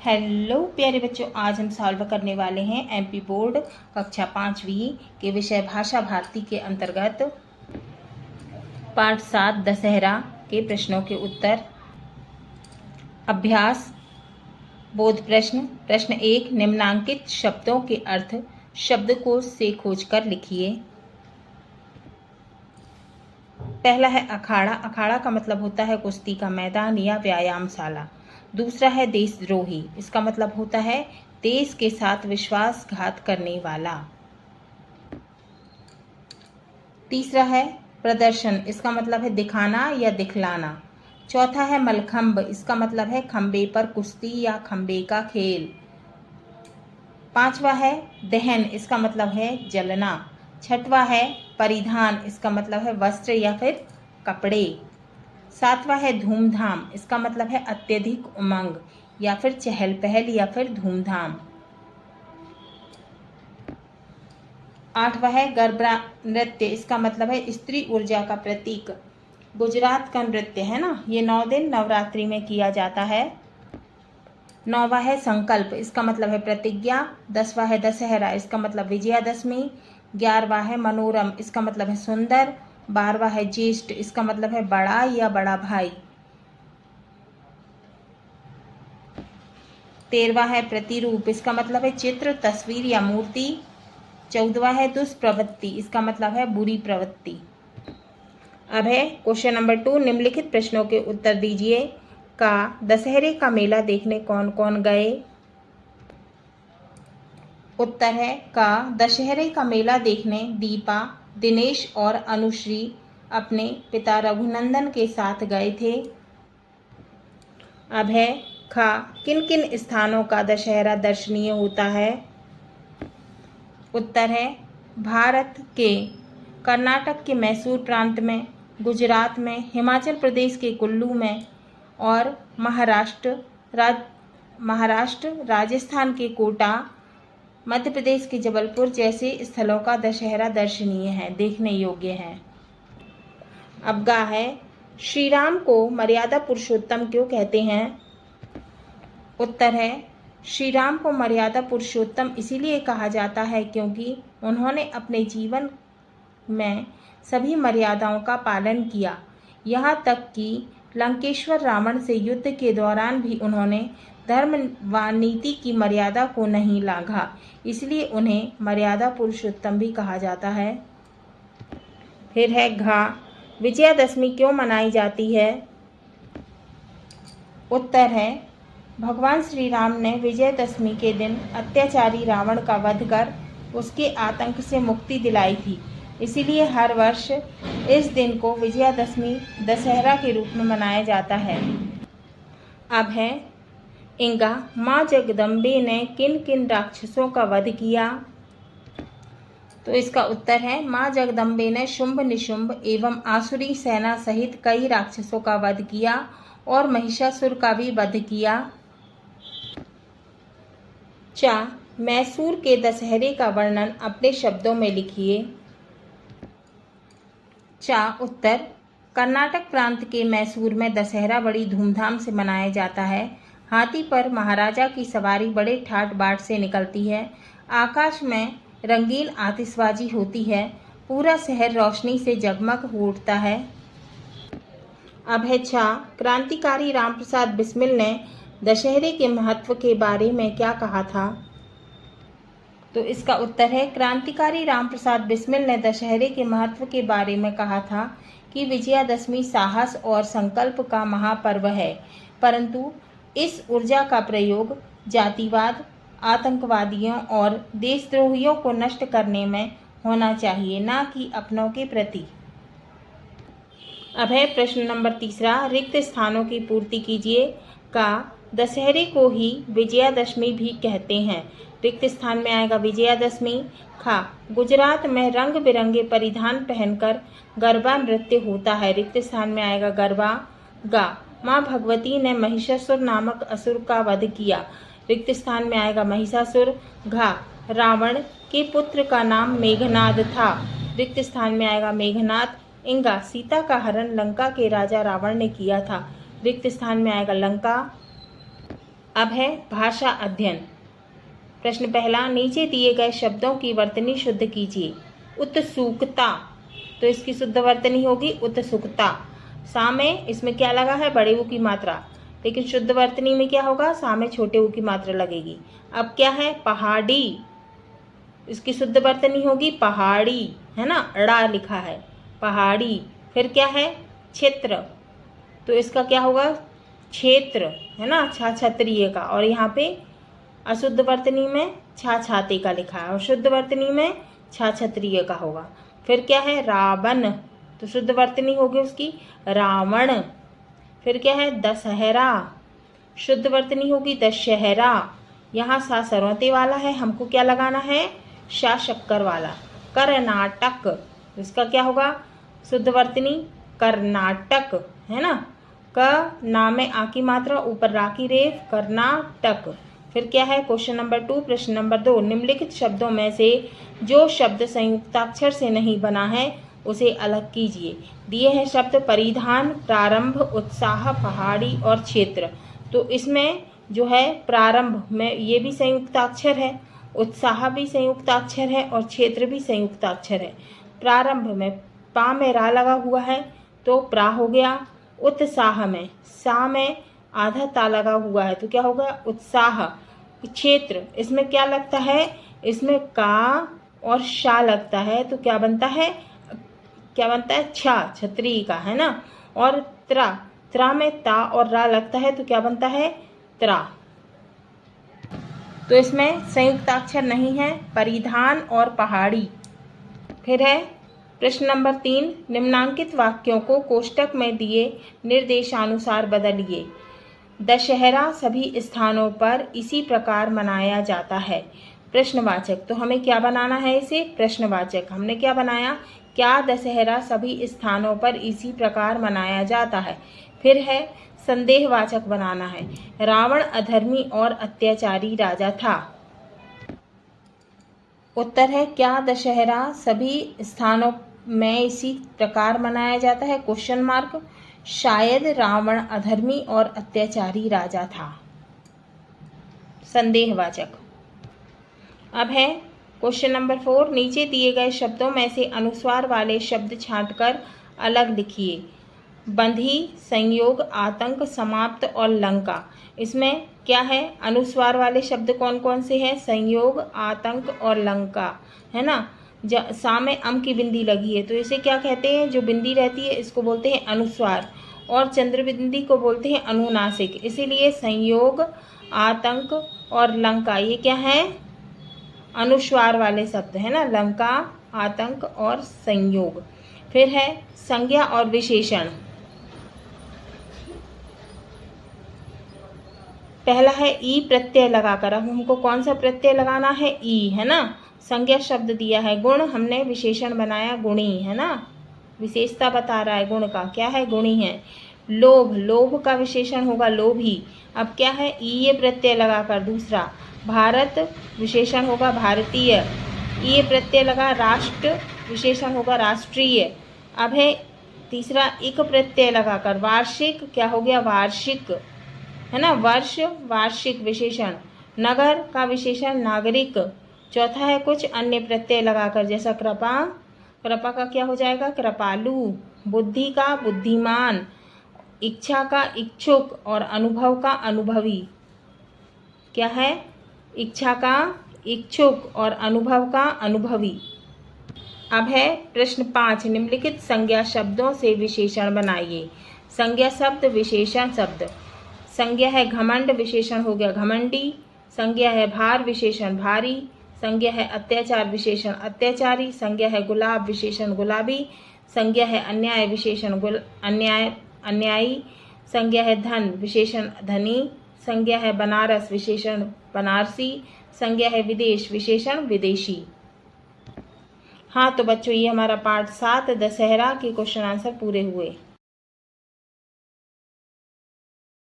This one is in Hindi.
हेलो प्यारे बच्चों, आज हम सॉल्व करने वाले हैं एमपी बोर्ड कक्षा 5वीं के विषय भाषा भारती के अंतर्गत पाठ 7 दशहरा के प्रश्नों के उत्तर। अभ्यास बोध प्रश्न। प्रश्न 1, निम्नांकित शब्दों के अर्थ शब्दकोश से खोजकर लिखिए। पहला है अखाड़ा। अखाड़ा का मतलब होता है कुश्ती का मैदान या व्यायामशाला। दूसरा है देशद्रोही, इसका मतलब होता है देश के साथ विश्वासघात करने वाला। तीसरा है प्रदर्शन, इसका मतलब है दिखाना या दिखलाना। चौथा है मलखंभ, इसका मतलब है खंबे पर कुश्ती या खंबे का खेल। पांचवा है दहन, इसका मतलब है जलना। छठवा है परिधान, इसका मतलब है वस्त्र या फिर कपड़े। सातवां है धूमधाम, इसका मतलब है अत्यधिक उमंग या फिर चहल पहल या फिर धूमधाम। आठवां है गरबा नृत्य, इसका मतलब है स्त्री ऊर्जा का प्रतीक। गुजरात का नृत्य है ना, ये 9 दिन नवरात्रि में किया जाता है। 9वां है संकल्प, इसका मतलब है प्रतिज्ञा। 10वां है दशहरा, इसका मतलब विजयादशमी। 11वां है मनोरम, इसका मतलब है सुंदर। 12वां है ज्येष्ठ, इसका मतलब है बड़ा या बड़ा भाई। 13वां है प्रतिरूप, इसका मतलब है चित्र, तस्वीर या मूर्ति। 14वां है दुष्प्रवृत्ति, इसका मतलब है बुरी प्रवृत्ति। अब है क्वेश्चन नंबर 2, निम्नलिखित प्रश्नों के उत्तर दीजिए। का दशहरे का मेला देखने कौन कौन गए? उत्तर है का दशहरे का मेला देखने दीपा, दिनेश और अनुश्री अपने पिता रघुनंदन के साथ गए थे। अब है खा किन किन स्थानों का दशहरा दर्शनीय होता है? उत्तर है भारत के कर्नाटक के मैसूर प्रांत में, गुजरात में, हिमाचल प्रदेश के कुल्लू में और महाराष्ट्र, राजस्थान के कोटा, मध्य प्रदेश के जबलपुर जैसे स्थलों का दशहरा दर्शनीय है, देखने योग्य है। अब गा है श्री राम को मर्यादा पुरुषोत्तम क्यों कहते हैं? उत्तर है श्री राम को मर्यादा पुरुषोत्तम इसीलिए कहा जाता है क्योंकि उन्होंने अपने जीवन में सभी मर्यादाओं का पालन किया। यहाँ तक कि लंकेश्वर रावण से युद्ध के दौरान भी उन्होंने धर्म व नीति की मर्यादा को नहीं लांघा, इसलिए उन्हें मर्यादा पुरुषोत्तम भी कहा जाता है। फिर है घा विजयादशमी क्यों मनाई जाती है? उत्तर है भगवान श्री राम ने विजयादशमी के दिन अत्याचारी रावण का वध कर उसके आतंक से मुक्ति दिलाई थी, इसीलिए हर वर्ष इस दिन को विजयादशमी दशहरा के रूप में मनाया जाता है। अब है इंगा माँ जगदम्बे ने किन किन राक्षसों का वध किया? तो इसका उत्तर है माँ जगदम्बे ने शुंभ निशुंभ एवं आसुरी सेना सहित कई राक्षसों का वध किया और महिषासुर का भी वध किया। चा मैसूर के दशहरे का वर्णन अपने शब्दों में लिखिए। चा उत्तर कर्नाटक प्रांत के मैसूर में दशहरा बड़ी धूमधाम से मनाया जाता है। हाथी पर महाराजा की सवारी बड़े ठाट बाट से निकलती है। आकाश में रंगीन आतिशबाजी होती है। पूरा शहर रोशनी से जगमग उठता है। अब है छा क्रांतिकारी रामप्रसाद बिस्मिल ने दशहरे के महत्व के बारे में क्या कहा था? तो इसका उत्तर है क्रांतिकारी रामप्रसाद बिस्मिल ने दशहरे के महत्व के बारे में कहा था कि विजयादशमी साहस और संकल्प का महापर्व है, परंतु इस ऊर्जा का प्रयोग जातिवाद, आतंकवादियों और देशद्रोहियों को नष्ट करने में होना चाहिए, ना कि अपनों के प्रति। अब है प्रश्न नंबर 3, रिक्त स्थानों की पूर्ति कीजिए। का दशहरे को ही विजयादशमी भी कहते हैं। रिक्त स्थान में आएगा विजयादशमी। खा गुजरात में रंग बिरंगे परिधान पहनकर गरबा नृत्य होता है, रिक्त स्थान में आएगा गरबा। गा माँ भगवती ने महिषासुर नामक असुर का वध किया, रिक्त स्थान में आएगा महिषासुर। घा रावण के पुत्र का नाम मेघनाद था, रिक्त स्थान में आएगा मेघनाद। इंगा सीता का हरण लंका के राजा रावण ने किया था, रिक्त स्थान में आएगा लंका। अब है भाषा अध्ययन। प्रश्न पहला, नीचे दिए गए शब्दों की वर्तनी शुद्ध कीजिए। उत्सुकता, तो इसकी शुद्ध वर्तनी होगी उत्सुकता। सा में इसमें क्या लगा है, बड़े ऊ की मात्रा, लेकिन शुद्ध वर्तनी में क्या होगा, सा में छोटे ऊ की मात्रा लगेगी। अब क्या है, पहाड़ी, इसकी शुद्ध वर्तनी होगी पहाड़ी, है ना, ड़ा लिखा है पहाड़ी। फिर क्या है, क्षेत्र, तो इसका क्या होगा, क्षेत्र, है ना, छा छत्रिय का, और यहाँ पे अशुद्ध वर्तनी में छा छाते का लिखा है और शुद्ध वर्तनी में छा छत्रिय का होगा। फिर क्या है, रावण, तो शुद्ध वर्तनी होगी उसकी रावण। फिर क्या है, दशहरा, शुद्ध वर्तनी होगी दशहरा। यहाँ सा सरवते वाला है, हमको क्या लगाना है, शा शक्कर वाला। कर्नाटक, इसका क्या होगा, शुद्ध वर्तनी कर्नाटक, है ना, क ना में आ की मात्रा, ऊपर रा की रेफ, कर्नाटक। फिर क्या है, क्वेश्चन नंबर 2, प्रश्न नंबर 2, निम्नलिखित शब्दों में से जो शब्द संयुक्ताक्षर से नहीं बना है उसे अलग कीजिए। दिए हैं शब्द परिधान, प्रारंभ, उत्साह, पहाड़ी और क्षेत्र। तो इसमें जो है प्रारंभ में ये भी संयुक्ताक्षर है, उत्साह भी संयुक्ताक्षर है और क्षेत्र भी संयुक्ताक्षर है। प्रारंभ में पा में रा लगा हुआ है तो प्रा हो गया। उत्साह में सा में आधा ता लगा हुआ है तो क्या होगा, उत्साह। क्षेत्र, इसमें क्या लगता है, इसमें का और शा लगता है तो क्या बनता है, छा, छतरी का, है ना। और त्रा, त्रा में ता और रा लगता है तो क्या बनता है, त्रा। तो इसमें संयुक्ताक्षर नहीं है, परिधान और पहाड़ी। फिर है प्रश्न नंबर 3, निम्नांकित वाक्यों को कोष्टक में दिए निर्देशानुसार बदलिए। दशहरा सभी स्थानों पर इसी प्रकार मनाया जाता है। प्रश्नवाचक, तो हमें क्या बनाना है इसे, प्रश्नवाचक। हमने क्या बनाया, क्या दशहरा सभी स्थानों पर इसी प्रकार मनाया जाता है। फिर है संदेहवाचक बनाना है, रावण अधर्मी और अत्याचारी राजा था। उत्तर है, क्या दशहरा सभी स्थानों में इसी प्रकार मनाया जाता है, क्वेश्चन मार्क। शायद रावण अधर्मी और अत्याचारी राजा था, संदेहवाचक। अब है क्वेश्चन नंबर 4, नीचे दिए गए शब्दों में से अनुस्वार वाले शब्द छांटकर अलग लिखिए। बंधी, संयोग, आतंक, समाप्त और लंका। इसमें क्या है, अनुस्वार वाले शब्द कौन कौन से हैं, संयोग, आतंक और लंका, है ना। सा में अम की बिंदी लगी है तो इसे क्या कहते हैं, जो बिंदी रहती है इसको बोलते हैं अनुस्वार, और चंद्र बिंदी को बोलते हैं अनुनासिक। इसीलिए संयोग, आतंक और लंका ये क्या है, अनुस्वार वाले शब्द है ना, लंका, आतंक और संयोग। फिर है संज्ञा और विशेषण। पहला है ई प्रत्यय लगाकर। अब हमको कौन सा प्रत्यय लगाना है, ई, है ना। संज्ञा शब्द दिया है गुण, हमने विशेषण बनाया गुणी, है ना, विशेषता बता रहा है गुण का, क्या है, गुणी है। लोभ, लोभ का विशेषण होगा लोभी। अब क्या है, ई प्रत्यय लगाकर। दूसरा भारत, विशेषण होगा भारतीय, ई प्रत्यय लगा। राष्ट्र, विशेषण होगा राष्ट्रीय। अब है तीसरा इक प्रत्यय लगाकर। वार्षिक, क्या हो गया, वार्षिक, है ना, वर्ष, वार्षिक विशेषण। नगर का विशेषण नागरिक। चौथा है कुछ अन्य प्रत्यय लगाकर, जैसा कृपा, कृपा का क्या हो जाएगा, कृपालु। बुद्धि का बुद्धिमान, इच्छा का इच्छुक और अनुभव का अनुभवी। क्या है, इच्छा का इच्छुक और अनुभव का अनुभवी। अब है प्रश्न 5, निम्नलिखित संज्ञा शब्दों से विशेषण बनाइए। संज्ञा शब्द, विशेषण शब्द। संज्ञा है घमंड, विशेषण हो गया घमंडी। संज्ञा है भार, विशेषण भारी। संज्ञा है अत्याचार, विशेषण अत्याचारी। संज्ञा है गुलाब, विशेषण गुलाबी। संज्ञा है अन्याय, विशेषण अन्यायी। संज्ञा है धन, विशेषण धनी। संज्ञा है बनारस, विशेषण बनारसी। संज्ञा है विदेश, विशेषण विदेशी। हाँ तो बच्चों, ये हमारा पार्ट 7 दशहरा के क्वेश्चन आंसर पूरे हुए।